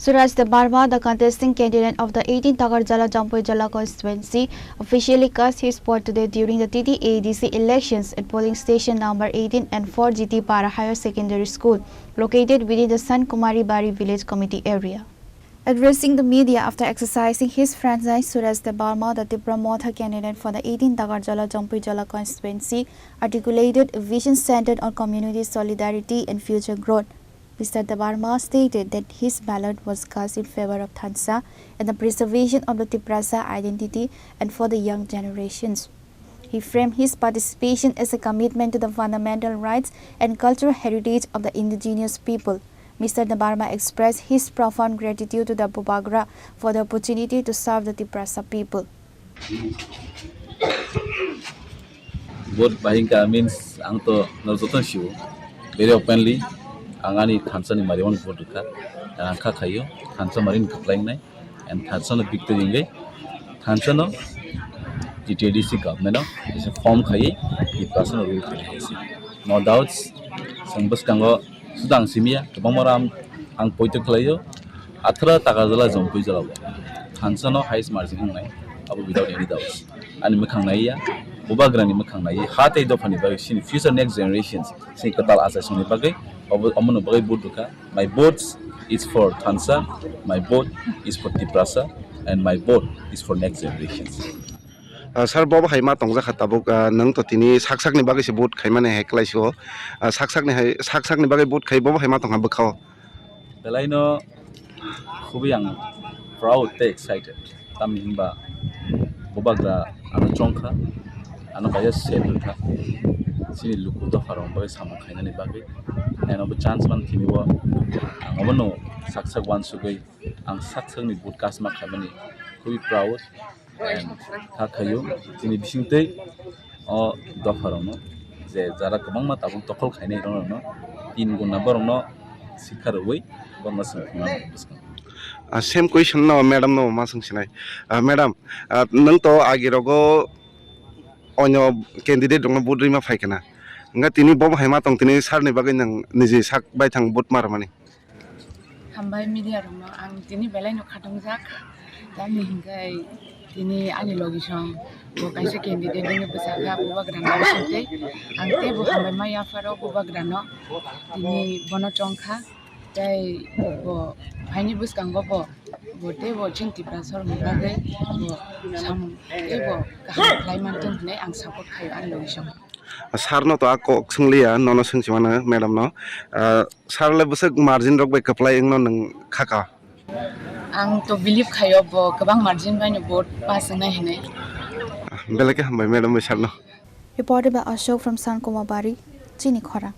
Suraj Debbarma, the contesting candidate of the 18th Takarjala-Jampuijala constituency, officially cast his vote today during the TTAADC Elections at polling station number 18 and 4 Tripura Higher Secondary School, located within the Sankuma Bari Village Committee area. Addressing the media after exercising his franchise, Suraj Debbarma, the promoter candidate for the 18th Takarjala-Jampuijala constituency, articulated a vision centered on community solidarity and future growth. Mr. Debbarma stated that his ballot was cast in favor of Thansa and the preservation of the Tripura identity and for the young generations. He framed his participation as a commitment to the fundamental rights and cultural heritage of the indigenous people. Mr. Debbarma expressed his profound gratitude to the Bubagra for the opportunity to serve the Tripura people. Vote bahingka means ang to narutotan siyo very openly angani Thansa ni mariwan vote ka ang kayo Thansa marin kaplaing nai and Thansa no victory ngai Thansa no TTAADC government no is a form khai the person rule khai no doubts sangbas kango sudang simia kabang maram ang poito klayo atra Takarjala-Jampuijala Thansa no highest margin ngai abu without any doubts ani makhang nai ya Bubagrani makhang nai hate do phani ba sin future next generations sin katal asa suni bagai amono bagai vote ka my vote is for Thansa, my vote is for Tripura, and my vote is for next generations. Sir Bob Haima Tongza Hatabuk Nang Totini Saksak ni Bagis boat Kaimane Heklaisho Saksak ni Bagay boat Kaibo Haimatong Habakao. Belaino Hubiang proud excited Tamimba Bubagra Anachonka Anabaya Selka Sini Lukuta Faram Boy Samakaina ni Bagay and of a chance man Tiniwa Amano Saksak one Sugay and Saksak ni broadcast Makamani who be proud and Takayo Sini Bishute or Dofarono the Zarakamama Tabuk Tokol Kaine no in Gunabarono Sikar away one must same question now, Madam no Masang Sinai. Madam, Nanto Agirogo on your candidate on a Budrima Fakana. Ngatini Bob Haimatong Tini Sarni Bagan Nizi Sak by Tang But Marmani. Hambai media room and Tini Beleno Katongzak, Dami Tini Anilogishon, Bokaisa candidate in the Busaka, Bubagrano, and Table Hamaya Faro, Bubagrano, Tini Bonochonka, Day Pinibus Kangobo, Bote watching Tripura Mugade, some Ebo, Climaton, and support Kai Anilogishon. Sarno to ako sunglia nono sungsiwana madam no sarle busuk margin rok by applying non kaka ang to believe kayo bo kabang margin ba ni vote pass na hinay belaka by madam sarno. Reported by Ashok from Sankuma Bari, Chini, Khorang.